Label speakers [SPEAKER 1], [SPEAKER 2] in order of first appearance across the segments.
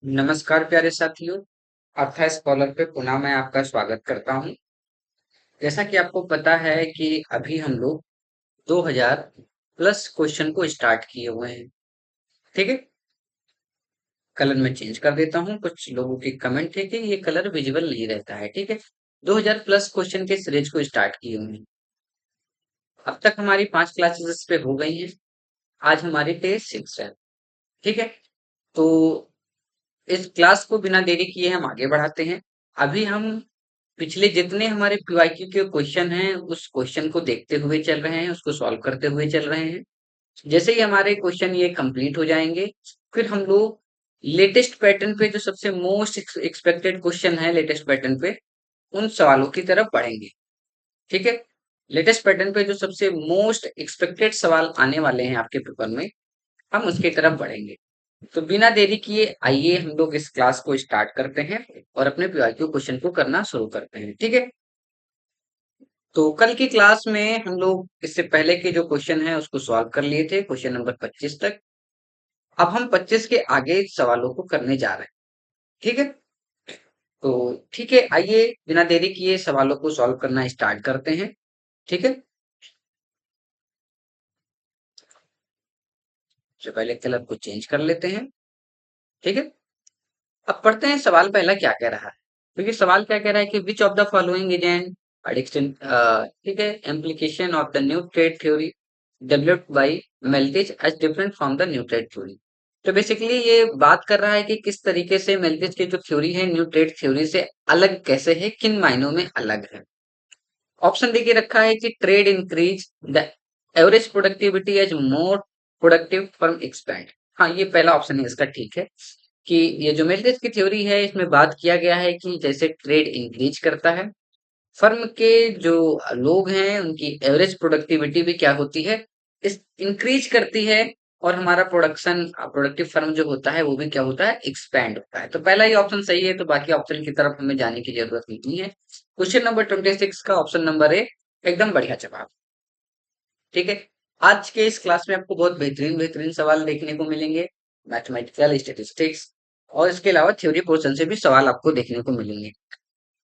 [SPEAKER 1] नमस्कार प्यारे साथियों, अथा स्कॉलर पे पुनः मैं आपका स्वागत करता हूँ। जैसा कि आपको पता है कि अभी हम लोग 2000 प्लस क्वेश्चन को स्टार्ट किए हुए हैं। ठीक है, कलर मैं चेंज कर देता हूँ। कुछ लोगों के कमेंट है कि ये कलर विजिबल नहीं रहता है। ठीक है, 2000 प्लस क्वेश्चन के सीरीज को स्टार्ट किए हुए हैं। अब तक हमारी 5 क्लासेस इस पे हो गई हैं। आज हमारी डे 6 है। ठीक है, तो इस क्लास को बिना देरी किए हम आगे बढ़ाते हैं। अभी हम पिछले जितने हमारे पीवाईक्यू के क्वेश्चन हैं उस क्वेश्चन को देखते हुए चल रहे हैं, उसको सॉल्व करते हुए चल रहे हैं। जैसे ही हमारे क्वेश्चन ये कंप्लीट हो जाएंगे, फिर हम लोग लेटेस्ट पैटर्न पे जो सबसे मोस्ट एक्सपेक्टेड क्वेश्चन है लेटेस्ट पैटर्न पे, उन सवालों की तरफ बढ़ेंगे। ठीक है, लेटेस्ट पैटर्न पे जो सबसे मोस्ट एक्सपेक्टेड सवाल आने वाले हैं आपके पेपर में, हम उसकी तरफ बढ़ेंगे। तो बिना देरी किए आइए हम लोग इस क्लास को स्टार्ट करते हैं और अपने पीवाईक्यू क्वेश्चन को करना शुरू करते हैं। ठीक है, तो कल की क्लास में हम लोग इससे पहले के जो क्वेश्चन है उसको सॉल्व कर लिए थे, क्वेश्चन नंबर 25 तक। अब हम 25 के आगे सवालों को करने जा रहे हैं। ठीक है, तो ठीक है, आइए बिना देरी किए सवालों को सॉल्व करना स्टार्ट करते हैं। ठीक है, तो पहले कलर को चेंज कर लेते हैं। ठीक है, अब पढ़ते हैं सवाल पहला क्या कह रहा है। क्योंकि सवाल क्या कह रहा है कि which of the following is an addiction, ठीक है, implication of the new trade theory developed by Melitz as different from the new trade theory. तो बेसिकली ये बात कर रहा है कि किस तरीके से मेल्टिज की जो थ्योरी है न्यू ट्रेड थ्योरी से अलग कैसे है, किन मायनों में अलग है। ऑप्शन देके रखा है कि trade increase the average productivity as more productive firm expand. हाँ, ये पहला ऑप्शन है इसका। ठीक है, कि ये जो मेल्टिज की थ्योरी है इसमें बात किया गया है कि जैसे ट्रेड इंक्रीज करता है, फर्म के जो लोग हैं उनकी एवरेज प्रोडक्टिविटी भी क्या होती है, इस इंक्रीज करती है। और हमारा प्रोडक्टिव फर्म जो होता है वो भी क्या होता है, एक्सपैंड होता है। तो पहला ही ऑप्शन सही है, तो बाकी ऑप्शन की तरफ हमें जाने की जरूरत नहीं है। क्वेश्चन नंबर 26 का ऑप्शन नंबर ए एकदम बढ़िया जवाब। ठीक है, आज के इस क्लास में आपको बहुत बेहतरीन बेहतरीन सवाल देखने को मिलेंगे, मैथमेटिकल, स्टेटिस्टिक्स और इसके अलावा थ्योरी पोर्शन से भी सवाल आपको देखने को मिलेंगे।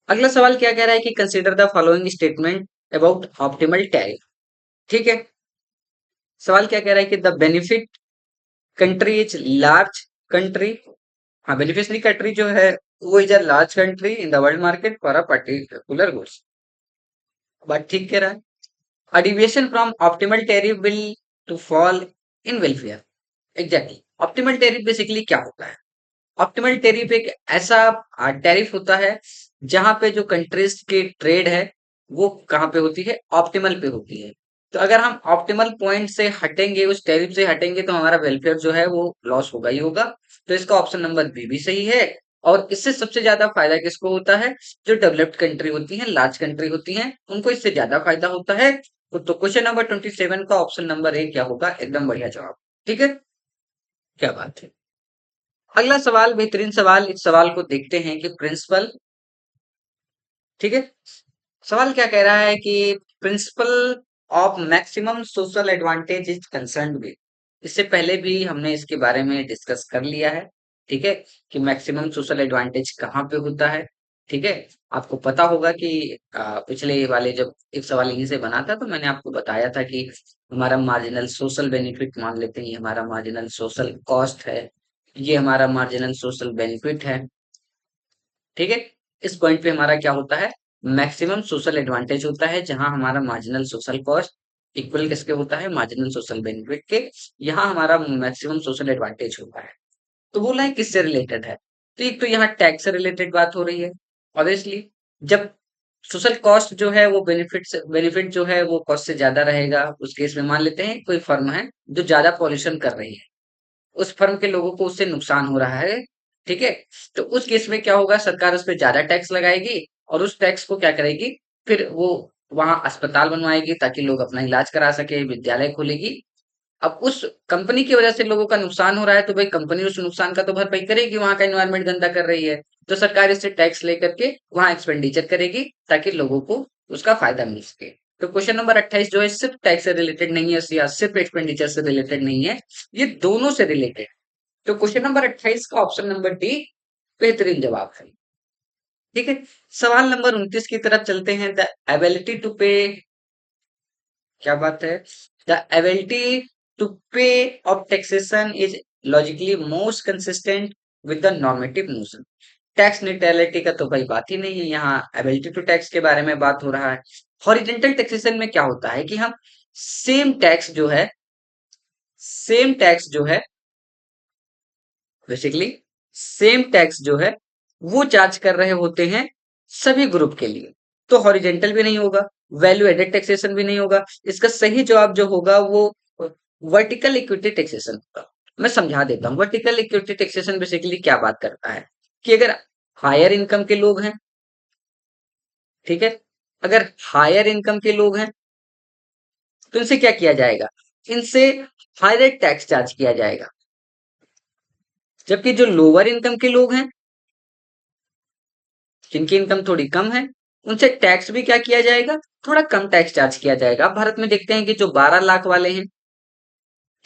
[SPEAKER 1] अगला सवाल क्या कह रहा है कि consider the following statement about optimal tariff. ठीक है, सवाल क्या कह रहा है कि the benefit country is large country. हाँ, बेनिफिशियरी कंट्री जो है वो is a large country in the world market for a particular goods. बात ठीक कह रहा है। A deviation from optimal tariff will to fall in welfare. Exactly. Optimal tariff basically क्या होता है? ऑप्टिमल टेरिफ एक ऐसा टैरिफ होता है जहां पे जो कंट्रीज की ट्रेड है वो कहाँ पे होती है, ऑप्टिमल पे होती है। तो अगर हम ऑप्टिमल पॉइंट से हटेंगे, उस टैरिफ से हटेंगे, तो हमारा वेलफेयर जो है वो लॉस होगा ही होगा। तो इसका ऑप्शन नंबर बी भी सही है। और इससे सबसे ज्यादा फायदा किसको होता है, जो डेवलप्ड कंट्री होती है, लार्ज कंट्री होती है, उनको इससे ज्यादा फायदा होता है। तो क्वेश्चन नंबर 27 का ऑप्शन नंबर ए क्या होगा, एकदम बढ़िया जवाब। ठीक है, क्या बात है। अगला सवाल बेहतरीन सवाल, इस सवाल को देखते हैं कि प्रिंसिपल। ठीक है, सवाल क्या कह रहा है कि principle of maximum social advantage is concern with. इससे पहले भी हमने इसके बारे में डिस्कस कर लिया है। ठीक है, कि मैक्सिमम सोशल एडवांटेज कहाँ पे होता है। ठीक है, आपको पता होगा कि पिछले वाले जब एक सवाल यहीं से बना था तो मैंने आपको बताया था कि हमारा मार्जिनल सोशल बेनिफिट मान लेते हैं, ये हमारा मार्जिनल सोशल कॉस्ट है, ये हमारा मार्जिनल सोशल बेनिफिट है। ठीक है, इस पॉइंट पे हमारा क्या होता है, मैक्सिमम सोशल एडवांटेज होता है, जहां हमारा मार्जिनल सोशल कॉस्ट इक्वल किसके होता है, मार्जिनल सोशल बेनिफिट के। यहाँ हमारा मैक्सिमम सोशल एडवांटेज होता है। तो बोला है किससे रिलेटेड है, तो एक तो यहाँ टैक्स से रिलेटेड बात हो रही है। ऑब्वियसली, जब सोशल कॉस्ट जो है वो बेनिफिट जो है वो कॉस्ट से ज्यादा रहेगा, उस केस में मान लेते हैं कोई फर्म है जो ज्यादा पॉल्यूशन कर रही है, उस फर्म के लोगों को उससे नुकसान हो रहा है। ठीक है, तो उस केस में क्या होगा, सरकार उस पर ज्यादा टैक्स लगाएगी और उस टैक्स को क्या करेगी, फिर वो वहां अस्पताल बनवाएगी ताकि लोग अपना इलाज करा सके, विद्यालय खोलेगी। अब उस कंपनी की वजह से लोगों का नुकसान हो रहा है, तो भाई कंपनी उस नुकसान का तो भरपाई करेगी, वहां का एनवायरमेंट गंदा कर रही है, तो सरकार इससे टैक्स लेकर के वहां एक्सपेंडिचर करेगी ताकि लोगों को उसका फायदा मिल सके। तो क्वेश्चन नंबर 28 जो है सिर्फ टैक्स से रिलेटेड नहीं है या सिर्फ एक्सपेंडिचर से रिलेटेड नहीं है, ये दोनों से रिलेटेड। तो क्वेश्चन नंबर 28 का ऑप्शन नंबर डी बेहतरीन जवाब है। ठीक है, सवाल नंबर 29 की तरफ चलते हैं। द एबिलिटी टू पे, क्या बात है, द एबिलिटी टू पे of taxation is logically most consistent with the normative notion. Tax neutrality का तो भाई बात ही नहीं है, यहाँ एबिलिटी टू टैक्स के बारे में बात हो रहा है। हॉरिजेंटल टैक्सेशन में क्या होता है कि हम सेम टैक्स जो है, सेम टैक्स जो है बेसिकली सेम टैक्स जो है वो चार्ज कर रहे होते हैं सभी ग्रुप के लिए। तो हॉरिजेंटल भी नहीं होगा, वैल्यू एडेड टैक्सेशन भी नहीं होगा। इसका सही जवाब जो होगा वो वर्टिकल इक्विटी टैक्सेशन होगा। मैं समझा देता हूँ, वर्टिकल इक्विटी टैक्सेशन बेसिकली क्या बात करता है कि अगर हायर इनकम के लोग हैं, ठीक है, अगर हायर इनकम के लोग हैं तो इनसे क्या किया जाएगा, इनसे हायर टैक्स चार्ज किया जाएगा। जबकि जो लोअर इनकम के लोग हैं, जिनकी इनकम थोड़ी कम है, उनसे टैक्स भी क्या किया जाएगा, थोड़ा कम टैक्स चार्ज किया जाएगा। अब भारत में देखते हैं कि जो 12 लाख वाले हैं,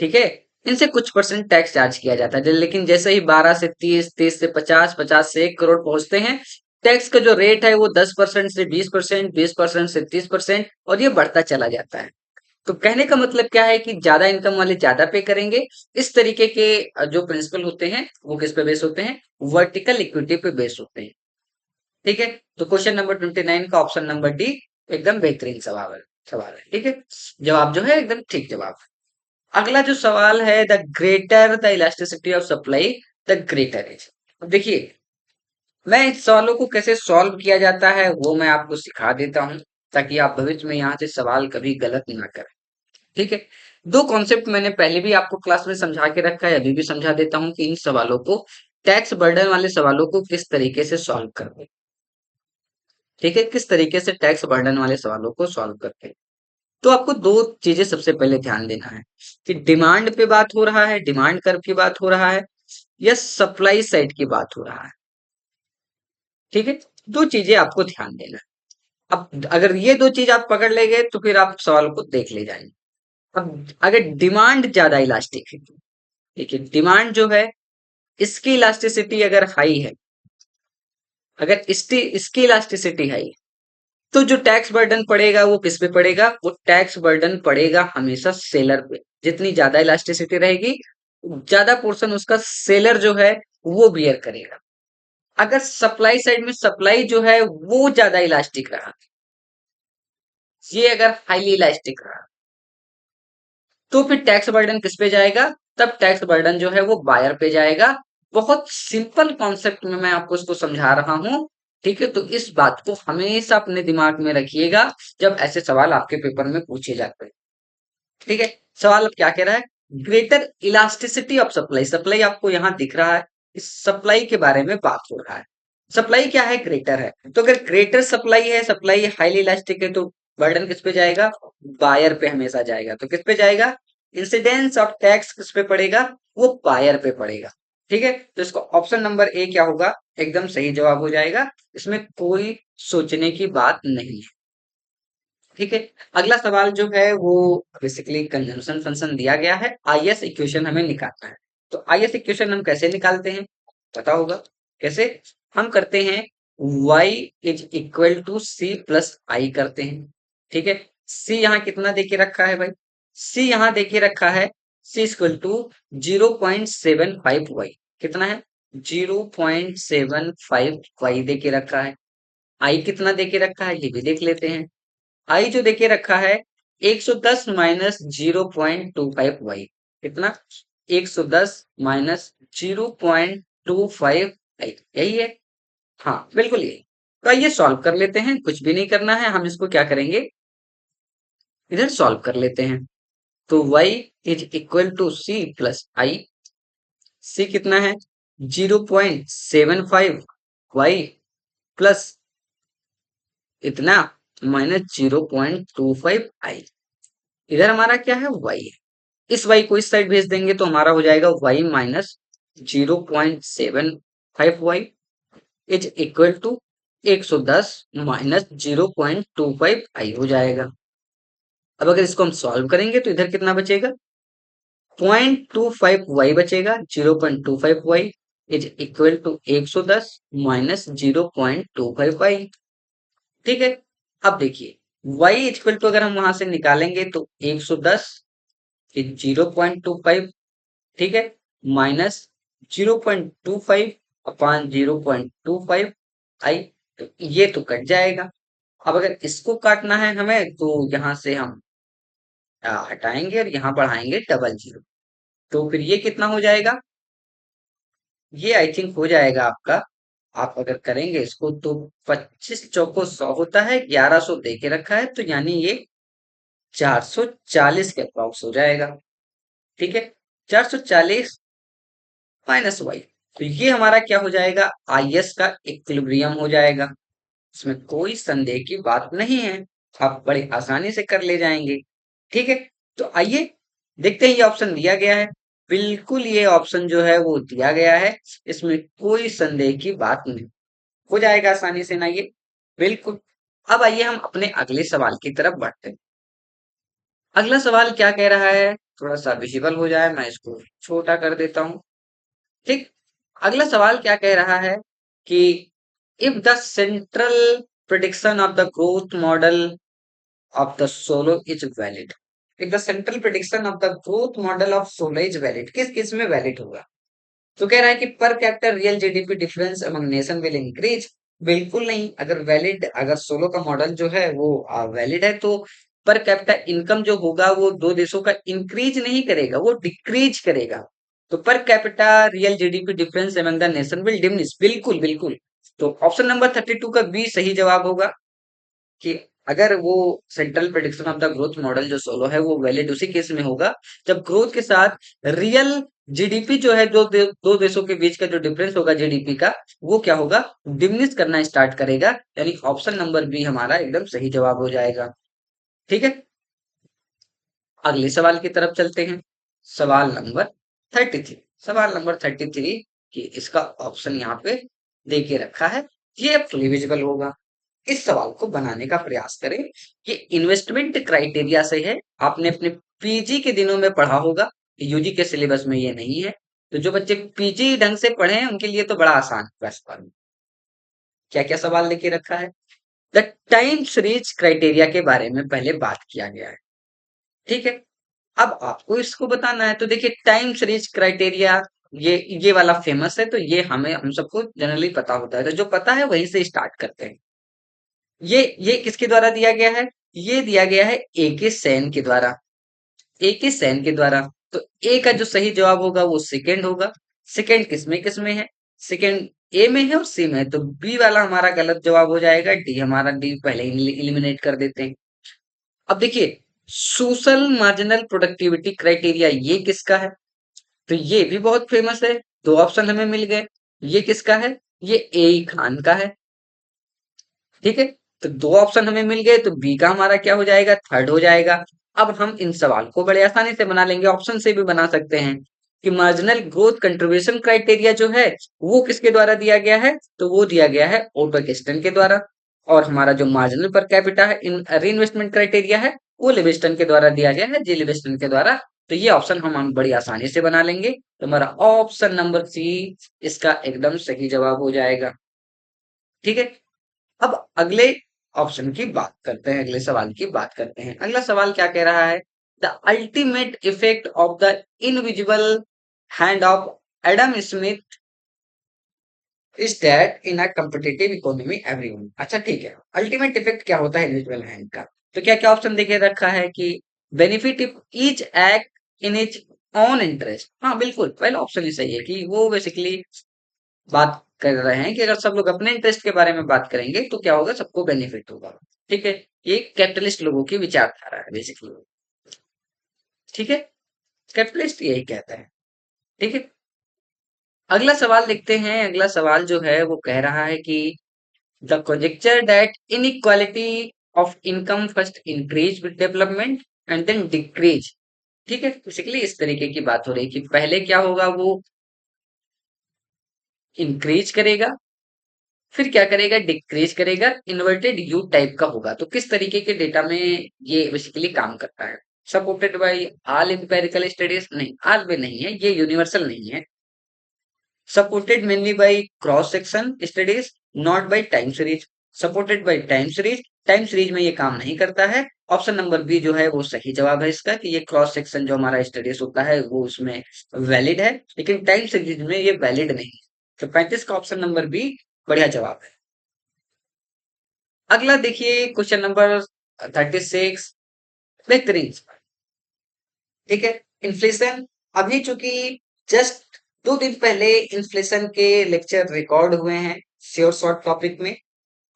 [SPEAKER 1] ठीक है, इनसे कुछ परसेंट टैक्स चार्ज किया जाता है, लेकिन जैसे ही 12 से 30, 30 से 50, 50 से 1 करोड़ पहुंचते हैं, टैक्स का जो रेट है वो 10% से 20%, 20% से 30%, और ये बढ़ता चला जाता है। तो कहने का मतलब क्या है कि ज्यादा इनकम वाले ज्यादा पे करेंगे। इस तरीके के जो प्रिंसिपल होते हैं वो किस पे बेस होते हैं, वर्टिकल इक्विटी पे बेस होते हैं। ठीक है, तो क्वेश्चन नंबर 29 का ऑप्शन नंबर डी एकदम बेहतरीन सवाल है। ठीक है, जवाब जो है एकदम ठीक जवाब है। अगला जो सवाल है, the greater the elasticity of supply the greater is. अब देखिए, मैं इस सवालों को कैसे सॉल्व किया जाता है वो मैं आपको सिखा देता हूं, ताकि आप भविष्य में यहाँ से सवाल कभी गलत ना करें। ठीक है, दो कॉन्सेप्ट मैंने पहले भी आपको क्लास में समझा के रखा है, अभी भी समझा देता हूँ कि इन सवालों को, टैक्स बर्डन वाले सवालों को किस तरीके से सॉल्व करते। ठीक है, किस तरीके से टैक्स बर्डन वाले सवालों को सॉल्व करते हैं। तो आपको दो चीजें सबसे पहले ध्यान देना है कि डिमांड पे बात हो रहा है, डिमांड कर्व की बात हो रहा है, या सप्लाई साइड की बात हो रहा है। ठीक है, दो चीजें आपको ध्यान देना है। अब अगर ये दो चीज आप पकड़ लेंगे तो फिर आप सवाल को देख ले जाएंगे। अब अगर डिमांड ज्यादा इलास्टिक है, ठीक है, डिमांड जो है इसकी इलास्टिसिटी अगर हाई है, अगर इसकी इलास्टिसिटी हाई, तो जो टैक्स बर्डन पड़ेगा वो किस पे पड़ेगा, वो टैक्स बर्डन पड़ेगा हमेशा सेलर पे। जितनी ज्यादा इलास्टिसिटी रहेगी, ज्यादा पोर्शन उसका सेलर जो है वो बियर करेगा। अगर सप्लाई साइड में सप्लाई जो है वो ज्यादा इलास्टिक रहा, ये अगर हाईली इलास्टिक रहा, तो फिर टैक्स बर्डन किस पे जाएगा, तब टैक्स बर्डन जो है वो बायर पे जाएगा। बहुत सिंपल कॉन्सेप्ट में मैं आपको इसको समझा रहा हूं। ठीक है, तो इस बात को हमेशा अपने दिमाग में रखिएगा जब ऐसे सवाल आपके पेपर में पूछे जाते हैं। ठीक है, सवाल अब क्या कह रहा है, greater elasticity of supply. Supply आपको यहाँ दिख रहा है, इस सप्लाई के बारे में बात हो रहा है। सप्लाई क्या है, ग्रेटर है। तो अगर ग्रेटर सप्लाई है, सप्लाई हाईली इलास्टिक है, तो बर्डन किस पे जाएगा, बायर पे हमेशा जाएगा। तो किस पे जाएगा, इंसिडेंस ऑफ टैक्स किस पे पड़ेगा, वो बायर पे पड़ेगा। ठीक है, तो इसको ऑप्शन नंबर ए क्या होगा, एकदम सही जवाब हो जाएगा। इसमें कोई सोचने की बात नहीं है। ठीक है, अगला सवाल जो है वो बेसिकली कंजम्पशन फंक्शन दिया गया है, आईएस इक्वेशन हमें निकालना है। तो आईएस इक्वेशन हम कैसे निकालते हैं, पता होगा कैसे। हम करते हैं y is equal to C plus I करते हैं। ठीक है, c यहाँ कितना देके रखा है भाई, c यहाँ देके रखा है, c इक्वल टू 0.75y। कितना है, 0.75y देके रखा है। आई कितना देके रखा है ये भी देख लेते हैं। आई जो देके रखा है 110 माइनस 0.25y, कितना, 110 माइनस 0.25 आई, यही है। हाँ बिल्कुल यही। तो आइए सॉल्व कर लेते हैं, कुछ भी नहीं करना है, हम इसको क्या करेंगे, इधर सॉल्व कर लेते हैं। तो y is equal to C plus I. C कितना है, 0.75y प्लस इतना माइनस 0.25i। इधर हमारा क्या है, y है। इस y को इस साइड भेज देंगे तो हमारा हो जाएगा y minus 0.75y is equal to 110 minus 0.25i हो जाएगा। अब अगर इसको हम सॉल्व करेंगे तो इधर कितना बचेगा, 0.25y बचेगा, 0.25y is equal to 110 minus 0.25y। ठीक है। अब देखिए y इक्वल टू अगर हम वहां से निकालेंगे तो 110 0.25, ठीक है, माइनस 0.25 अपॉन 0.25 आई, तो ये तो कट जाएगा। अब अगर इसको काटना है हमें तो यहाँ से हम हटाएंगे और यहाँ बढ़ाएंगे डबल जीरो, तो फिर ये कितना हो जाएगा, ये आई थिंक हो जाएगा आपका, आप अगर करेंगे इसको तो 25 चौको 100 होता है, 1100 दे के रखा है, तो यानी ये 440 के अप्रॉक्स हो जाएगा। ठीक है, 440 माइनस वाई, तो ये हमारा क्या हो जाएगा, आई एस का इक्विलिब्रियम हो जाएगा। इसमें कोई संदेह की बात नहीं है, आप बड़ी आसानी से कर ले जाएंगे। ठीक है, तो आइए देखते हैं, ये ऑप्शन दिया गया है, बिल्कुल ये ऑप्शन जो है वो दिया गया है, इसमें कोई संदेह की बात नहीं, हो जाएगा आसानी से ना ये, बिल्कुल। अब आइए हम अपने अगले सवाल की तरफ बढ़ते हैं। अगला सवाल क्या कह रहा है, थोड़ा सा विजिबल हो जाए, मैं इसको छोटा कर देता हूं। ठीक, अगला सवाल क्या कह रहा है कि if the central prediction of the growth model of the solo is valid, if the central prediction of the growth model of solo is valid, किस किस में वैलिड होगा, तो कह रहा है कि पर capital real GDP difference among nation will increase. बिल्कुल नहीं, अगर वैलिड, अगर सोलो का मॉडल जो है वो वैलिड है तो पर कैपिटल इनकम जो होगा वो दो देशों का इंक्रीज नहीं करेगा, वो डिक्रीज करेगा। तो पर capital real GDP difference among the nation will diminish, बिल्कुल बिल्कुल। तो ऑप्शन नंबर 32 का बी सही जवाब होगा कि अगर वो central prediction of the growth model जो सोलो है वो वैलिड उसी केस में होगा जब ग्रोथ के साथ रियल जीडीपी जो है, दो देशों के बीच का जो डिफरेंस होगा जीडीपी का, वो क्या होगा, डिमिनिश करना स्टार्ट करेगा, यानी ऑप्शन नंबर बी हमारा एकदम सही जवाब हो जाएगा। ठीक है, अगले सवाल की तरफ चलते हैं। सवाल नंबर 33, सवाल नंबर 33 कि इसका ऑप्शन यहाँ पे दे के रखा है, ये फुली विजिबल होगा। इस सवाल को बनाने का प्रयास करें, ये इन्वेस्टमेंट क्राइटेरिया से है, आपने अपने पीजी के दिनों में पढ़ा होगा, यूजी के सिलेबस में ये नहीं है, तो जो बच्चे पीजी ढंग से पढ़े हैं उनके लिए तो बड़ा आसान है इस सवाल। क्या क्या सवाल लेके रखा है, द टाइम सीरीज क्राइटेरिया के बारे में पहले बात किया गया है। ठीक है, अब आपको इसको बताना है, तो देखिए टाइम सीरीज क्राइटेरिया, ये वाला फेमस है, तो ये हम सबको जनरली पता होता है, तो जो पता है वहीं से स्टार्ट करते हैं। ये किसके द्वारा दिया गया है, ये दिया गया है ए के सैन के द्वारा, ए के सैन के द्वारा। तो ए का जो सही जवाब होगा वो सेकंड होगा, सेकंड किसमें है, सेकंड ए में है और सी में है, तो बी वाला हमारा गलत जवाब हो जाएगा, डी हमारा, डी पहले ही एलिमिनेट कर देते हैं। अब देखिए सोशल मार्जिनल प्रोडक्टिविटी क्राइटेरिया, ये किसका है, तो ये भी बहुत फेमस है, दो ऑप्शन हमें मिल गए, ये किसका है, ये ए खान का है। ठीक है, तो दो ऑप्शन हमें मिल गए, तो बी का हमारा क्या हो जाएगा, थर्ड हो जाएगा। अब हम इन सवाल को बड़े आसानी से बना लेंगे, ऑप्शन से भी बना सकते हैं कि मार्जिनल ग्रोथ कंट्रीब्यूशन क्राइटेरिया जो है वो किसके द्वारा दिया गया है, तो वो दिया गया है ऑटो केस्टन के द्वारा, और हमारा जो मार्जिनल पर कैपिटा है इन रीइन्वेस्टमेंट क्राइटेरिया है वो लिविस्टन के द्वारा दिया गया है, जी लिविस्टन के द्वारा। तो ये ऑप्शन हम बड़ी आसानी से बना लेंगे, तो हमारा ऑप्शन नंबर सी इसका एकदम सही जवाब हो जाएगा। ठीक है, अब अगले ऑप्शन की बात करते हैं, अगले सवाल की बात करते हैं। अगला सवाल क्या कह रहा है, the ultimate effect of the invisible hand of Adam Smith is that in a competitive economy everyone. अच्छा ठीक है, अल्टीमेट इफेक्ट क्या होता है इनविजिबल हैंड का, तो क्या क्या ऑप्शन देके रखा है कि benefit if each act in is on interest, हाँ बिल्कुल पहला ऑप्शन ही सही है कि वो बेसिकली बात कर रहे हैं कि अगर सब लोग अपने इंटरेस्ट के बारे में बात करेंगे तो क्या होगा, सबको बेनिफिट होगा। ठीक है, ये कैपिटलिस्ट लोगों की विचारधारा है बेसिकली। ठीक है, कैपिटलिस्ट यही कहता है। ठीक है, अगला सवाल देखते हैं। अगला सवाल जो है वो कह रहा है कि the conjecture that inequality of income first increase with development and then decrease. ठीक है, बेसिकली इस तरीके की बात हो रही है कि पहले क्या होगा, वो इंक्रीज करेगा, फिर क्या करेगा, डिक्रीज करेगा, इन्वर्टेड यू टाइप का होगा। तो किस तरीके के डेटा में ये बेसिकली काम करता है, supported by all empirical studies, नहीं ऑल भी नहीं है, ये यूनिवर्सल नहीं है। Supported mainly by cross section studies, not by time series. Supported by time series में ये काम नहीं करता है। ऑप्शन नंबर बी जो है वो सही जवाब है इसका, कि ये क्रॉस सेक्शन जो हमारा स्टडीज होता है वो उसमें वैलिड है, लेकिन टाइम सीरीज में ये वैलिड नहीं है। तो 35 का ऑप्शन नंबर बी बढ़िया जवाब है। अगला देखिए क्वेश्चन नंबर 36, बेहतरीन। ठीक है, इन्फ्लेशन। अभी चूंकि जस्ट 2 दिन पहले इन्फ्लेशन के लेक्चर रिकॉर्ड हुए हैं श्योर शॉर्ट टॉपिक में,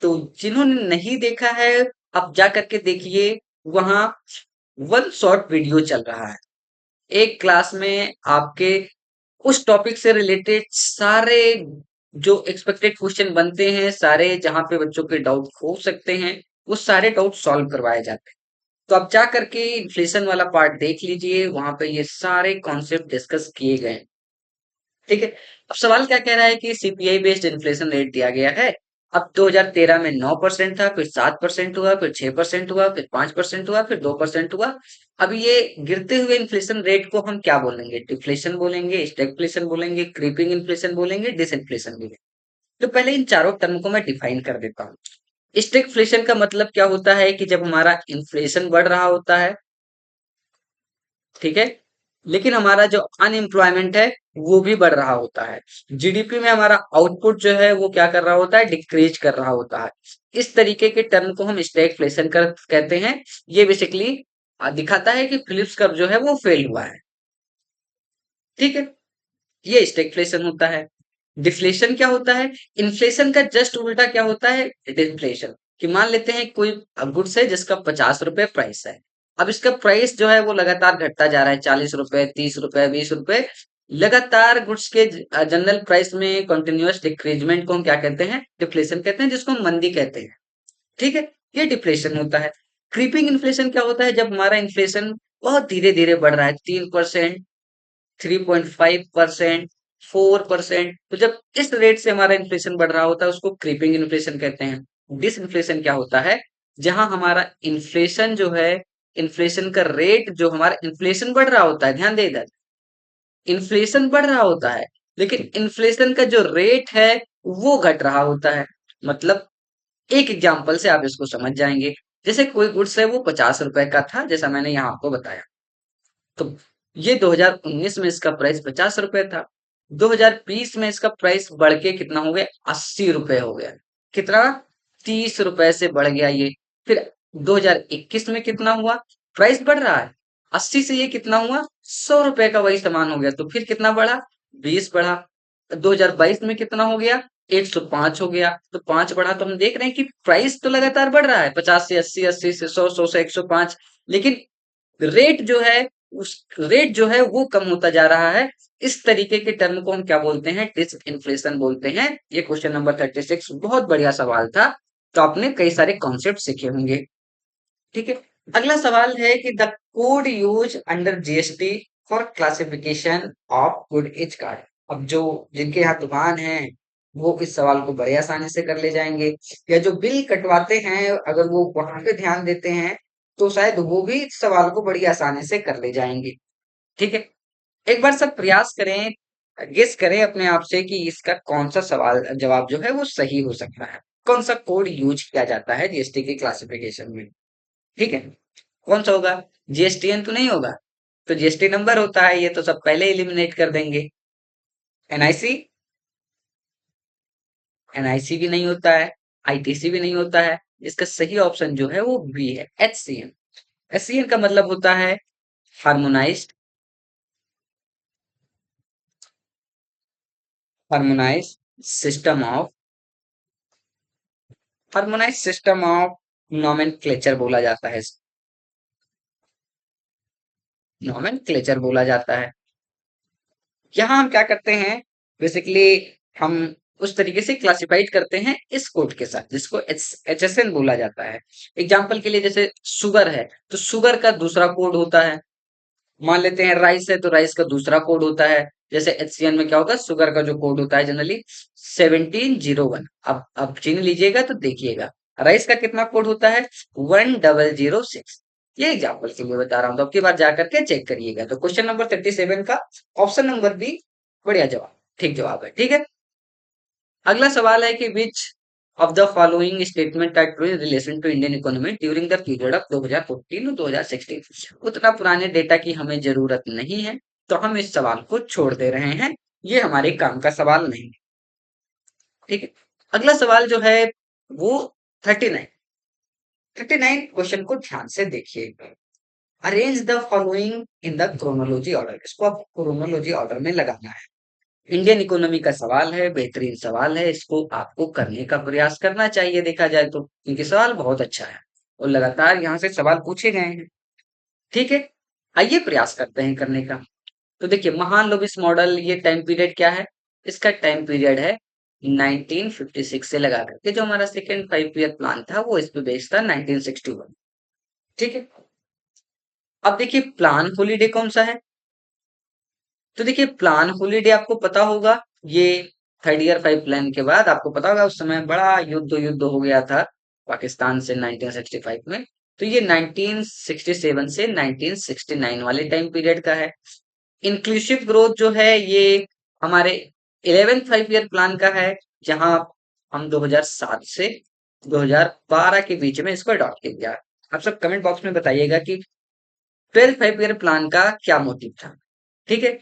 [SPEAKER 1] तो जिन्होंने नहीं देखा है अब जा करके देखिए, वहां वन शॉर्ट वीडियो चल रहा है। एक क्लास में आपके उस टॉपिक से रिलेटेड सारे जो एक्सपेक्टेड क्वेश्चन बनते हैं, सारे जहां पे बच्चों के डाउट हो सकते हैं, वो सारे डाउट सॉल्व करवाए जाते हैं। तो आप जा करके इन्फ्लेशन वाला पार्ट देख लीजिए, वहां पे ये सारे कॉन्सेप्ट डिस्कस किए गए हैं। ठीक है, अब सवाल क्या कह रहा है कि सीपीआई बेस्ड इन्फ्लेशन रेट दिया गया है। अब 2013 में 9% था, फिर 7% हुआ, फिर 6% हुआ, फिर 5% हुआ, फिर 2% हुआ। अब ये गिरते हुए इन्फ्लेशन रेट को हम क्या बोलेंगे? डिफ्लेशन बोलेंगे, स्टैगफ्लेशन बोलेंगे, क्रीपिंग इन्फ्लेशन बोलेंगे, डिसइन्फ्लेशन बोलेंगे। तो पहले इन चारों टर्म को मैं डिफाइन कर देता हूँ। स्टैगफ्लेशन का मतलब क्या होता है कि जब हमारा इन्फ्लेशन बढ़ रहा होता है, ठीक है, लेकिन हमारा जो अनएम्प्लॉयमेंट है वो भी बढ़ रहा होता है। जीडीपी में हमारा आउटपुट जो है वो क्या कर रहा होता है? डिक्रीज कर रहा होता है। इस तरीके के टर्म को हम स्टैगफ्लेशन कर कहते हैं। ये बेसिकली दिखाता है कि फिलिप्स कर्व जो है वो फेल हुआ है। ठीक है, ये स्टैगफ्लेशन होता है। डिफ्लेशन क्या होता है? इन्फ्लेशन का जस्ट उल्टा क्या होता है? डिफ्लेशन। कि मान लेते हैं कोई गुड्स है जिसका 50 रुपए प्राइस है। अब इसका प्राइस जो है वो लगातार घटता जा रहा है, 40 रुपए, 30 रुपए, 20 रुपए। लगातार गुड्स के जनरल प्राइस में कंटिन्यूअस डिक्रीजमेंट को हम क्या कहते हैं? डिफ्लेशन कहते हैं, जिसको हम मंदी कहते हैं। ठीक है, ये डिफ्लेशन होता है। क्रीपिंग इन्फ्लेशन क्या होता है? जब हमारा इन्फ्लेशन बहुत धीरे धीरे बढ़ रहा है, 3%, 3.5%, 4%, तो जब इस रेट से हमारा इन्फ्लेशन बढ़ रहा होता है उसको क्रीपिंग इन्फ्लेशन कहते हैं। डिसइन्फ्लेशन क्या होता है? जहां हमारा इन्फ्लेशन जो है, इन्फ्लेशन का रेट, जो हमारा इन्फ्लेशन बढ़ रहा होता है, ध्यान दे इधर, इन्फ्लेशन बढ़ रहा होता है, लेकिन इन्फ्लेशन का जो रेट है वो घट रहा होता है। मतलब एक एग्जांपल से आप इसको समझ जाएंगे। जैसे कोई गुड्स है वो 50 रुपए का था, जैसा मैंने यहाँ आपको बताया, तो ये 2019 में इसका प्राइस 50 रुपए था। 2020 में इसका प्राइस बढ़ के कितना हो गया? 80 रुपए हो गया। कितना? 30 रुपए से बढ़ गया ये। फिर 2021 में कितना हुआ? प्राइस बढ़ रहा है, 80 से ये कितना हुआ? 100 रुपए का वही सामान हो गया, तो फिर कितना बढ़ा? 20 बढ़ा। 2022 में कितना हो गया? 105 हो गया, तो 5 बढ़ा। तो हम देख रहे हैं कि प्राइस तो लगातार बढ़ रहा है, 50 से 80, 80 से 100, 100 से 105, लेकिन रेट जो है, उस रेट जो है वो कम होता जा रहा है। इस तरीके के टर्म को हम क्या बोलते हैं? डिसइन्फ्लेशन बोलते हैं। ये क्वेश्चन नंबर 36 बहुत बढ़िया सवाल था। तो आपने कई सारे कॉन्सेप्ट सीखे होंगे। ठीक है, अगला सवाल है कि the code use under GST for classification of good is called. अब जो जिनके यहाँ दुकान है वो इस सवाल को बड़े आसानी से कर ले जाएंगे, या जो बिल कटवाते हैं अगर वो वहां पे ध्यान देते हैं तो शायद वो भी इस सवाल को बड़ी आसानी से कर ले जाएंगे। ठीक है, एक बार सब प्रयास करें, गेस करें अपने आप से कि इसका कौन सा सवाल जवाब जो है वो सही हो सकता है। कौन सा कोड यूज किया जाता है जीएसटी के क्लासिफिकेशन में? ठीक है, कौन सा होगा? जीएसटीएन तो नहीं होगा, तो जीएसटी नंबर होता है, ये तो सब पहले एलिमिनेट कर देंगे। एनआईसी, एनआईसी भी नहीं होता है, आईटीसी भी नहीं होता है। इसका सही ऑप्शन जो है वो बी है, एचसीएन। एचसीएन का मतलब होता है harmonised, harmonise system of, harmonise system of nomenclature बोला जाता है, नोमेनक्लेचर बोला जाता है। यहाँ हम क्या करते हैं? बेसिकली हम उस तरीके से क्लासिफाइड करते हैं इस कोड के साथ, जिसको एचएसएन बोला जाता है। एग्जाम्पल के लिए जैसे शुगर है, तो शुगर का दूसरा कोड होता है। मान लेते हैं राइस है, तो राइस का दूसरा कोड होता है। जैसे एचसीएन में क्या होगा? शुगर का जो कोड होता है जनरली 1701। अब चीन लीजिएगा तो देखिएगा राइस का कितना कोड होता है? 1006। ये एग्जाम्पल के लिए बता रहा हूँ, तो अब की बार जाकर के चेक करिएगा। तो क्वेश्चन नंबर 37 का ऑप्शन नंबर बी बढ़िया जवाब, ठीक जवाब है। ठीक है, अगला सवाल है कि which of the following statement are true in relation to Indian economy during the period of 2014 to 2016। उतना पुराने डेटा की हमें जरूरत नहीं है, तो हम इस सवाल को छोड़ दे रहे हैं, ये हमारे काम का सवाल नहीं है। ठीक है, अगला सवाल जो है वो 39, 39 क्वेश्चन को ध्यान से देखिए। Arrange the following in the chronology order, इसको आप क्रोनोलॉजी ऑर्डर में लगाना है। इंडियन इकोनॉमी का सवाल है, बेहतरीन सवाल है, इसको आपको करने का प्रयास करना चाहिए देखा जाए तो, क्योंकि सवाल बहुत अच्छा है और लगातार यहाँ से सवाल पूछे गए हैं। ठीक है, आइए प्रयास करते हैं करने का। तो देखिए, महान लोबिस मॉडल, ये टाइम पीरियड क्या है, इसका टाइम पीरियड है 1956 से लगा करके, जो हमारा सेकेंड 5 ईयर प्लान था वो इस पे बेस्ड था 1961। ठीक है, अब देखिए प्लान हॉलीडे कौन सा है। तो देखिए प्लान हॉलीडे आपको पता होगा, ये थर्ड ईयर 5 प्लान के बाद आपको पता होगा उस समय बड़ा युद्ध युद्ध हो गया था पाकिस्तान से 1965 में। तो ये 1967 से 1969 वाले टाइम पीरियड का है। इंक्लूसिव ग्रोथ जो है ये हमारे 11th 5 ईयर प्लान का है, जहां हम 2007 से 2012 के बीच में इसको अडॉप्ट किया। आप सब कमेंट बॉक्स में बताइएगा कि 12th 5 ईयर प्लान का क्या मोटिव था। ठीक है,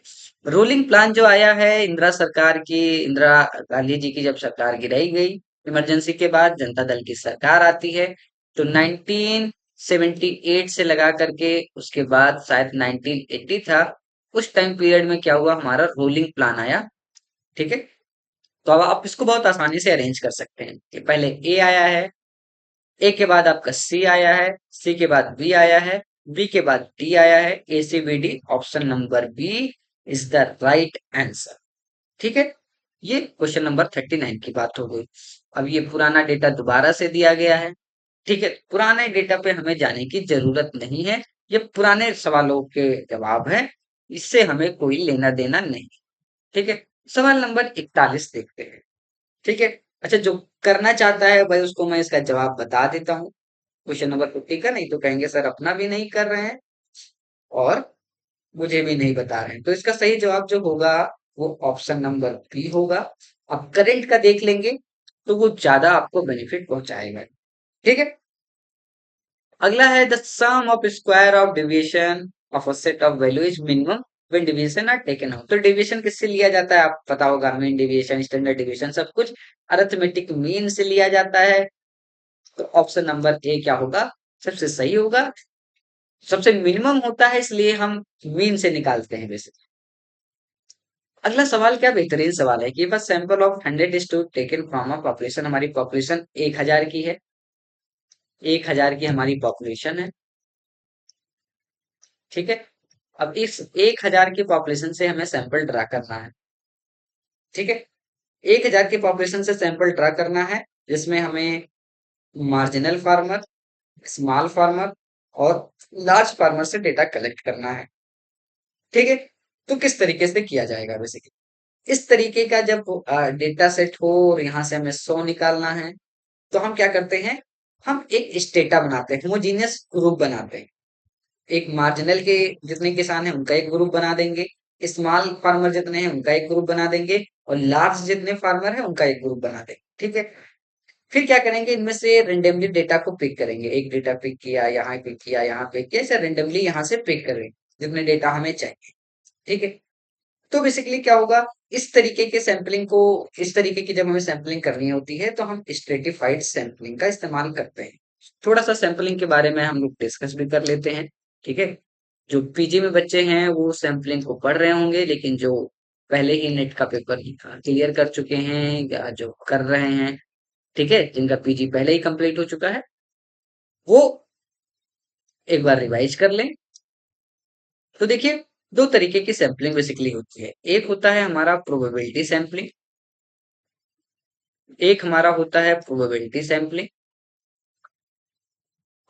[SPEAKER 1] रूलिंग प्लान जो आया है इंदिरा सरकार की, इंदिरा गांधी जी की जब सरकार गिराई गई इमरजेंसी के बाद, जनता दल की सरकार आती है, तो 1978 से लगा करके उसके बाद शायद 1980 था, उस टाइम पीरियड में क्या हुआ, हमारा रूलिंग प्लान आया। ठीक है, तो अब आप इसको बहुत आसानी से अरेंज कर सकते हैं कि पहले ए आया है, ए के बाद आपका सी आया है, सी के बाद बी आया है, बी के बाद डी आया है, A C B D, option number B is the right answer. ठीक है, ये क्वेश्चन नंबर 39 की बात हो गई। अब ये पुराना डेटा दोबारा से दिया गया है। ठीक है, पुराने डेटा पे हमें जाने की जरूरत नहीं है, ये पुराने सवालों के जवाब है, इससे हमें कोई लेना देना नहीं। ठीक है, सवाल नंबर 41 देखते हैं। ठीक है, अच्छा जो करना चाहता है भाई उसको मैं इसका जवाब बता देता हूँ, क्वेश्चन नंबर 50 का, नहीं तो कहेंगे सर अपना भी नहीं कर रहे हैं और मुझे भी नहीं बता रहे हैं। तो इसका सही जवाब जो होगा वो ऑप्शन नंबर बी होगा। अब करंट का देख लेंगे तो वो ज्यादा आपको बेनिफिट पहुंचाएगा। ठीक है, अगला है the sum of square of deviation of a set of value is minimum when deviation are taken out. तो डेविएशन किससे लिया जाता है, आप पता होगा, मीन डेविएशन, स्टैंडर्ड डेविएशन, सब कुछ अरिथमेटिक मीन से लिया जाता है। तो ऑप्शन नंबर ए क्या होगा, सबसे सही होगा। सबसे मिनिमम होता है इसलिए हम मीन से निकालते हैं वैसे। अगला सवाल क्या बेहतरीन सवाल है कि बस sample of 100 student taken from a population, हमारी पॉपुलेशन 1000 की है, 1000 की हमारी पॉपुलेशन है। ठीक है, अब इस 1000 की पॉपुलेशन से हमें सैंपल ड्रा करना है। ठीक है, 1000 की पॉपुलेशन से सैंपल ड्रा करना है, जिसमें हमें मार्जिनल फार्मर, स्मॉल फार्मर और लार्ज फार्मर से डेटा कलेक्ट करना है। ठीक है, तो किस तरीके से किया जाएगा बेसिकली, इस तरीके का जब डेटा सेट हो और यहाँ से हमें 100 निकालना है, तो हम क्या करते हैं, हम एक स्टेटा बनाते हैं, होमोजीनियस ग्रुप बनाते हैं। एक मार्जिनल के जितने किसान हैं उनका एक ग्रुप बना देंगे, स्मॉल फार्मर जितने हैं उनका एक ग्रुप बना देंगे और लार्ज जितने फार्मर हैं उनका एक ग्रुप बना देंगे। ठीक है, फिर क्या करेंगे, इनमें से रेंडमली डेटा को पिक करेंगे, एक डेटा पिक किया, यहाँ पिक किया, यहाँ पिक किया, ऐसे रेंडमली यहाँ से पिक करेंगे जितने डेटा हमें चाहिए। ठीक है, तो बेसिकली क्या होगा, इस तरीके के सैंपलिंग को, इस तरीके की जब हमें सैंपलिंग करनी होती है तो हम स्ट्रेटिफाइड सैंपलिंग का इस्तेमाल करते हैं। थोड़ा सा सैंपलिंग के बारे में हम लोग डिस्कस भी कर लेते हैं। ठीक है, जो पीजी में बच्चे हैं वो सैंपलिंग को पढ़ रहे होंगे, लेकिन जो पहले ही नेट का पेपर क्लियर कर चुके हैं या जो कर रहे हैं, ठीक है, जिनका पीजी पहले ही कंप्लीट हो चुका है, वो एक बार रिवाइज कर लें। तो देखिए, दो तरीके की सैंपलिंग बेसिकली होती है, एक होता है हमारा प्रोबेबिलिटी सैंपलिंग, एक हमारा होता है प्रोबेबिलिटी सैंपलिंग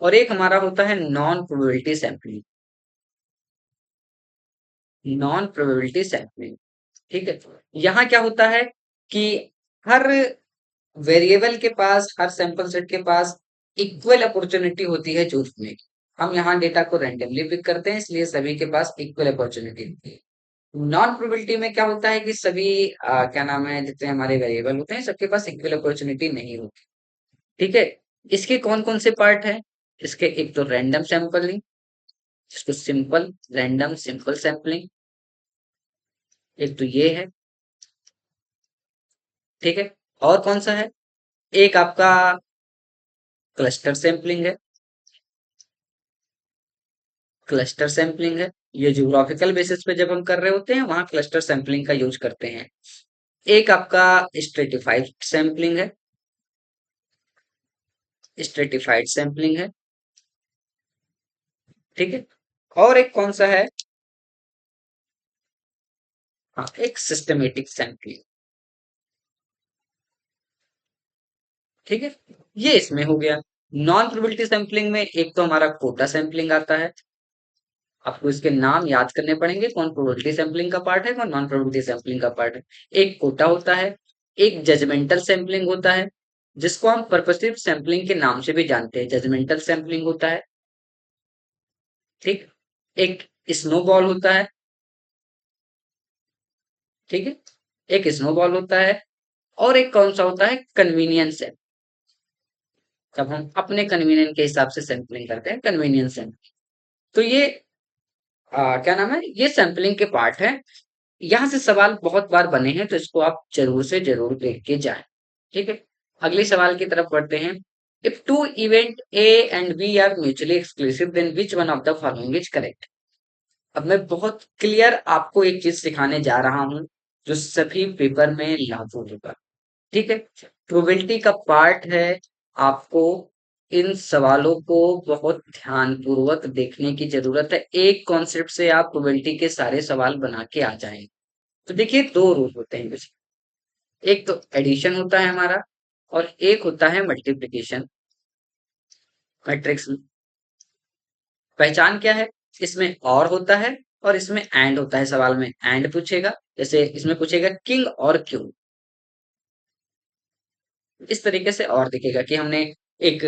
[SPEAKER 1] और एक हमारा होता है non probability sampling, non probability sampling. ठीक है, यहाँ क्या होता है कि हर वेरिएबल के पास, हर सैंपल सेट के पास इक्वल अपॉर्चुनिटी होती है चूजने की। हम यहाँ डेटा को रैंडमली पिक करते हैं, इसलिए सभी के पास इक्वल अपॉर्चुनिटी होती है। नॉन प्रोबेबिलिटी में क्या होता है कि सभी क्या नाम है, जितने हमारे वेरिएबल होते हैं सबके पास इक्वल अपॉर्चुनिटी नहीं होती। ठीक है। इसके कौन कौन से पार्ट है? इसके एक तो रैंडम सैंपलिंग, जिसको सिंपल रैंडम सिंपल सैंपलिंग, एक तो ये है। ठीक है। और कौन सा है? एक आपका क्लस्टर सैंपलिंग है। क्लस्टर सैंपलिंग है, ये ज्योग्राफिकल बेसिस पे जब हम कर रहे होते हैं वहां क्लस्टर सैंपलिंग का यूज करते हैं। एक आपका स्ट्रेटिफाइड सैंपलिंग है। स्ट्रेटिफाइड सैंपलिंग है। ठीक है। और एक कौन सा है? हाँ, एक सिस्टमेटिक सैंपलिंग। ठीक है। ये इसमें हो गया। नॉन प्रोबेबिलिटी सैंपलिंग में एक तो हमारा कोटा सैंपलिंग आता है। आपको इसके नाम याद करने पड़ेंगे, कौन प्रोबेबिलिटी सैंपलिंग का पार्ट है, कौन नॉन प्रोबेबिलिटी सैंपलिंग का पार्ट है। एक कोटा होता है। एक जजमेंटल सैंपलिंग होता है, जिसको हम पर्पसिव सैंपलिंग के नाम से भी जानते हैं, जजमेंटल सैंपलिंग होता है। ठीक। एक स्नोबॉल होता है। ठीक है। एक स्नोबॉल होता है। और एक कौन सा होता है? कन्वीनियंस है, जब हम अपने कन्वीनियंस के हिसाब से सैंपलिंग करते हैं, कन्वीनियंस सैंपलिंग। तो ये क्या नाम है, ये सैंपलिंग के पार्ट है। यहाँ से सवाल बहुत बार बने हैं, तो इसको आप जरूर से जरूर देख के जाएं। ठीक है। अगले सवाल की तरफ बढ़ते हैं। If two event A and B are mutually exclusive then which one of the following is correct. अब मैं बहुत क्लियर आपको एक चीज सिखाने जा रहा हूँ, जो सभी पेपर में लागू होगा। ठीक है। प्रोबेबिलिटी का पार्ट है। आपको इन सवालों को बहुत ध्यानपूर्वक देखने की जरूरत है, एक कॉन्सेप्ट से आप प्रोबेबिलिटी के सारे सवाल बना के आ जाएंगे। तो देखिए, दो रूल होते हैं बेसिकली। एक तो एडिशन होता है हमारा, और एक होता है मल्टीप्लिकेशन मैट्रिक्स में। पहचान क्या है? इसमें और होता है और इसमें एंड होता है। सवाल में एंड पूछेगा, जैसे इसमें पूछेगा किंग और क्यून। इस तरीके से और दिखेगा कि हमने एक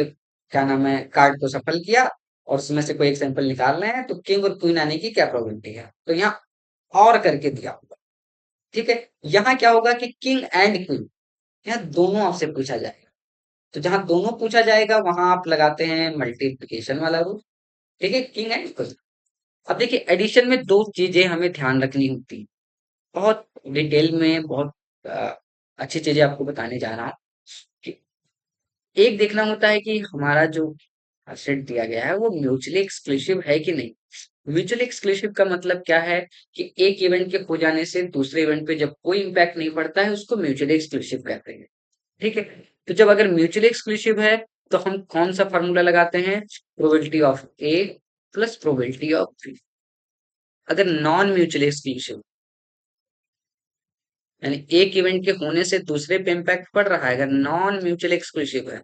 [SPEAKER 1] क्या नाम है कार्ड को सफल किया, और उसमें से कोई एक सैंपल निकालना है, तो किंग और क्वीन आने की क्या प्रोबेबिलिटी है, तो यहाँ और करके दिया होगा। ठीक है। यहाँ क्या होगा कि किंग एंड क्वीन, यहाँ दोनों आपसे पूछा जाएगा। तो जहां दोनों पूछा जाएगा वहां आप लगाते हैं मल्टीप्लिकेशन वाला रूल। ठीक है, किंग एंड क्वीन। अब देखिए, एडिशन में दो चीजें हमें ध्यान रखनी होती है, बहुत डिटेल में, बहुत अ, अच्छी चीजें आपको बताने जा रहा हूँ। कि एक देखना होता है कि हमारा जो सेट दिया गया है वो म्यूचुअली एक्सक्लूसिव है कि नहीं। म्यूचुअली एक्सक्लूसिव का मतलब क्या है? कि एक इवेंट के हो जाने से दूसरे इवेंट पे जब कोई इम्पैक्ट नहीं पड़ता है, उसको म्यूचुअली एक्सक्लूसिव कहते हैं। ठीक है। तो जब अगर म्यूचुअली एक्सक्लूसिव है, तो हम कौन सा फॉर्मूला लगाते हैं? Probability of A plus probability of B. अगर नॉन म्यूचुअली एक्सक्लूसिव, यानी एक इवेंट के होने से दूसरे पे इम्पैक्ट पड़ रहा है, अगर नॉन म्यूचुअली एक्सक्लूसिव है,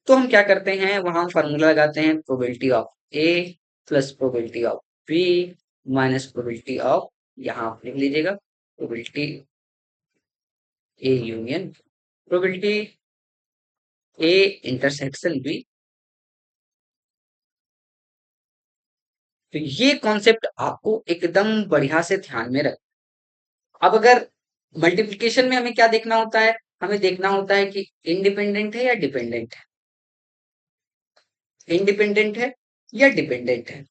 [SPEAKER 1] तो हम क्या करते हैं, वहां फॉर्मूला लगाते हैं probability of A plus probability of B minus probability of, यहाँ आप लिख लीजिएगा, probability A union probability A intersection B. तो ये कॉन्सेप्ट आपको एकदम बढ़िया से ध्यान में रख। अब अगर मल्टीप्लिकेशन में हमें क्या देखना होता है? हमें देखना होता है कि इंडिपेंडेंट है या डिपेंडेंट है, इंडिपेंडेंट है या डिपेंडेंट है।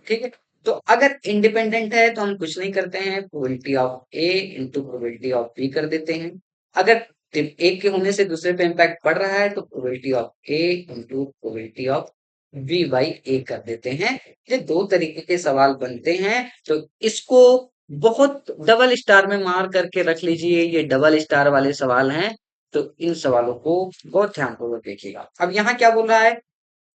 [SPEAKER 1] ठीक है। तो अगर इंडिपेंडेंट है तो हम कुछ नहीं करते हैं, probability of A into probability of B कर देते हैं। अगर एक के होने से दूसरे पे इम्पैक्ट पड़ रहा है, तो probability of A into probability of B by A कर देते हैं। ये दो तरीके के सवाल बनते हैं। तो इसको बहुत डबल स्टार में मार करके रख लीजिए, ये डबल स्टार वाले सवाल हैं। तो इन सवालों को बहुत ध्यानपूर्वक देखिएगा। अब यहाँ क्या बोल रहा है?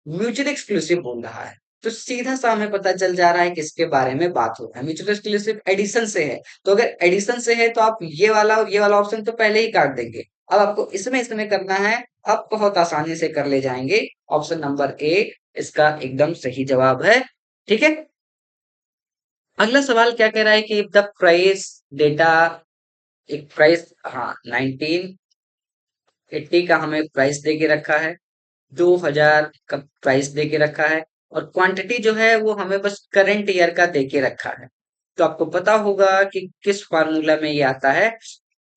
[SPEAKER 1] म्यूचुअल एक्सक्लूसिव बोल रहा है। तो सीधा सा हमें पता चल जा रहा है किसके बारे में बात हो रहा है। म्यूचुअल एक्सक्लूसिव एडिशन से है, तो अगर एडिशन से है तो आप ये वाला और ये वाला ऑप्शन तो पहले ही काट देंगे। अब आपको इसमें इसमें करना है, आप बहुत आसानी से कर ले जाएंगे। ऑप्शन नंबर ए इसका एकदम सही जवाब है। ठीक है। अगला सवाल क्या कह रहा है कि द प्राइस डेटा, एक प्राइस, हाँ 1980 का हमें प्राइस दे के रखा है। 2000 का प्राइस दे के रखा है और क्वांटिटी जो है वो हमें बस करंट ईयर का दे के रखा है। तो आपको पता होगा कि किस फार्मूला में ये आता है,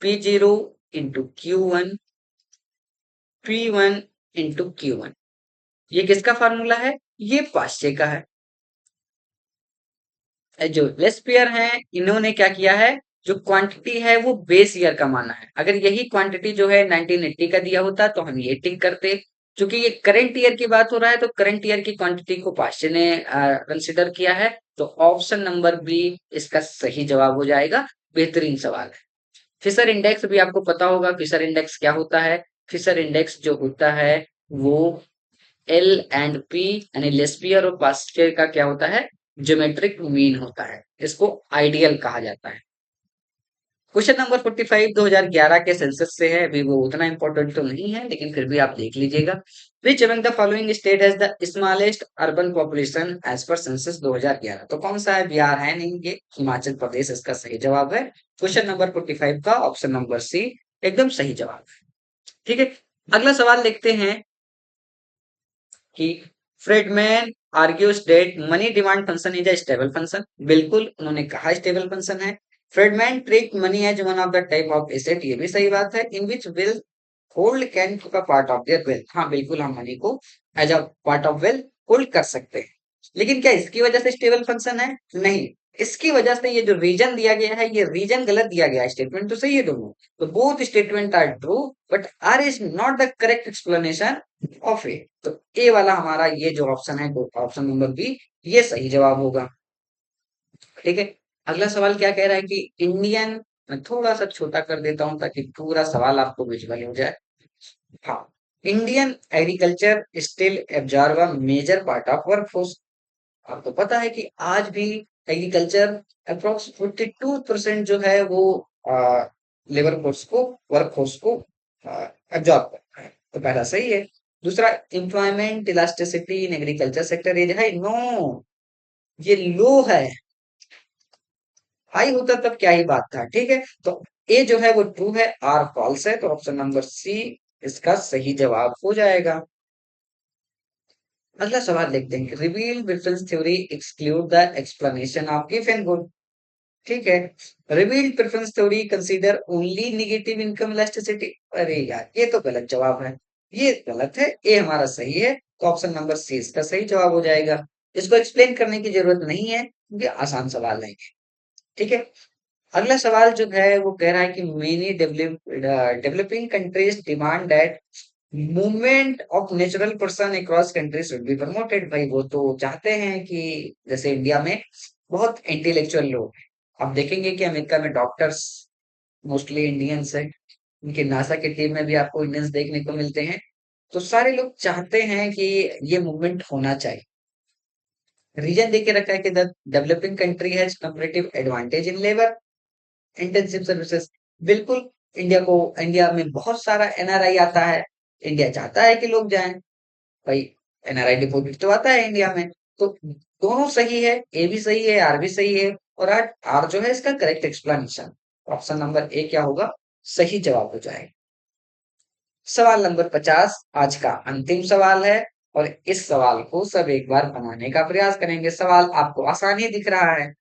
[SPEAKER 1] P0 into Q1, P1 into Q1। ये किसका फार्मूला है? ये पास्चे का है। जो लेस्पियर हैं इन्होंने क्या किया है, जो क्वांटिटी है वो बेस ईयर का माना है। अगर यही क्वांटिटी जो है 1980 का दिया होता तो हम ये टिक करते। क्योंकि ये करंट ईयर की बात हो रहा है तो करंट ईयर की क्वांटिटी को पास्चे ने कंसिडर किया है। तो ऑप्शन नंबर बी इसका सही जवाब हो जाएगा। बेहतरीन सवाल है। फिशर इंडेक्स भी आपको पता होगा। फिशर इंडेक्स क्या होता है? फिशर इंडेक्स जो होता है वो एल एंड पी यानी लेस्पियर और पास्चर का क्या होता है, ज्योमेट्रिक मीन होता है। इसको आइडियल कहा जाता है। क्वेश्चन नंबर 45 2011 के सेंसस से है। अभी वो उतना इंपॉर्टेंट तो नहीं है लेकिन फिर भी आप देख लीजिएगा। Which among the following state has the smallest urban population as per census 2011? तो कौन सा है? बिहार है नहीं, ये हिमाचल प्रदेश इसका सही जवाब है। क्वेश्चन नंबर 45 का ऑप्शन नंबर सी एकदम सही जवाब है। ठीक है, अगला सवाल देखते हैं कि Friedman argues that money demand function is a stable function. बिल्कुल उन्होंने कहा स्टेबल फंक्शन है। Friedman treat money as one of the type of asset, ये भी सही बात है। In which will hold can keep a part of their wealth. हाँ बिल्कुल, हम मनी को as a part of wealth hold कर सकते हैं। लेकिन क्या इसकी वजह से स्टेबल फंक्शन है? नहीं। इसकी वजह से ये जो रीजन दिया गया है ये रीजन गलत दिया गया है। स्टेटमेंट तो सही है दोनों, तो both statement are true but R is not the correct explanation of A. तो ए वाला हमारा ये जो ऑप्शन है, ऑप्शन नंबर बी, ये सही जवाब होगा। ठीक है, अगला सवाल क्या कह रहा है कि इंडियन, मैं थोड़ा सा छोटा कर देता हूं ताकि पूरा सवाल आपको विजुअल हो जाए। हाँ, Indian agriculture still absorb a major part of workforce. आपको पता है कि आज भी एग्रीकल्चर अप्रोक्स 42% जो है वो लेबर फोर्स को, वर्क फोर्स को एब्जॉर्ब करता है। तो पहला सही है। दूसरा, employment elasticity in agriculture sector is high. No, ये लो है। हाई होता तब क्या ही बात था। ठीक है, तो ए जो है वो ट्रू है, आर फॉल्स है। तो ऑप्शन नंबर सी इसका सही जवाब हो जाएगा। अगला सवाल देखते हैं, reveal preference theory exclude the explanation of give and good. ठीक है, revealed preference theory consider only negative income elasticity. अरे यार ये तो गलत जवाब है, ये गलत है। ए हमारा सही है, तो ऑप्शन नंबर सी इसका सही जवाब हो जाएगा। इसको एक्सप्लेन करने की जरूरत नहीं है क्योंकि आसान सवाल है। ठीक है, अगला सवाल जो है वो कह रहा है कि many developing countries demand that movement of natural person across countries should be promoted. भाई वो तो चाहते हैं कि जैसे इंडिया में बहुत इंटेलेक्चुअल लोग हैं। आप देखेंगे कि अमेरिका में डॉक्टर्स मोस्टली इंडियंस हैं। उनके नासा की टीम में भी आपको इंडियंस देखने को मिलते हैं। तो सारे लोग चाहते हैं कि ये मूवमेंट होना चाहिए। रीजन देके रखा है कि the developing country has comparative advantage in labour intensive services. बिल्कुल, इंडिया में बहुत सारा एनआरआई आता है। इंडिया चाहता है कि लोग जाएं। भाई एनआरआई डिपॉजिट तो आता है इंडिया में। तो दोनों सही है, ए भी सही है, आर भी सही है। और आर आर जो है इसका correct explanation, option number A क्या होगा, सही जवाब हो जाएगा। सवाल नंबर 50 आज का अंतिम सवाल है और इस सवाल को सब एक बार बनाने का प्रयास करेंगे। सवाल आपको आसान ही दिख रहा है।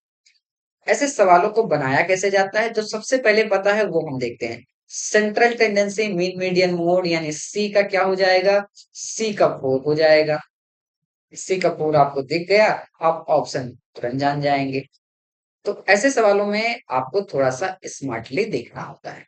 [SPEAKER 1] ऐसे सवालों को बनाया कैसे जाता है जो सबसे पहले पता है वो हम देखते हैं। Central tendency mean median mode यानी सी का क्या हो जाएगा, सी का 4 हो जाएगा। सी का 4 आपको दिख गया, आप ऑप्शन तुरंत जान जाएंगे। तो ऐसे सवालों में आपको थोड़ा सा स्मार्टली देखना होता है।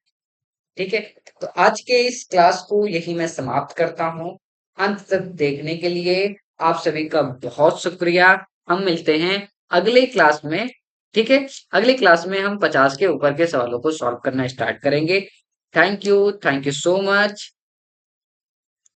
[SPEAKER 1] ठीक है, तो आज के इस क्लास को यही मैं समाप्त करता हूँ। अंत तक देखने के लिए आप सभी का बहुत शुक्रिया। हम मिलते हैं अगले क्लास में। ठीक है, अगली क्लास में हम 50 के ऊपर के सवालों को सॉल्व करना स्टार्ट करेंगे। Thank you so much.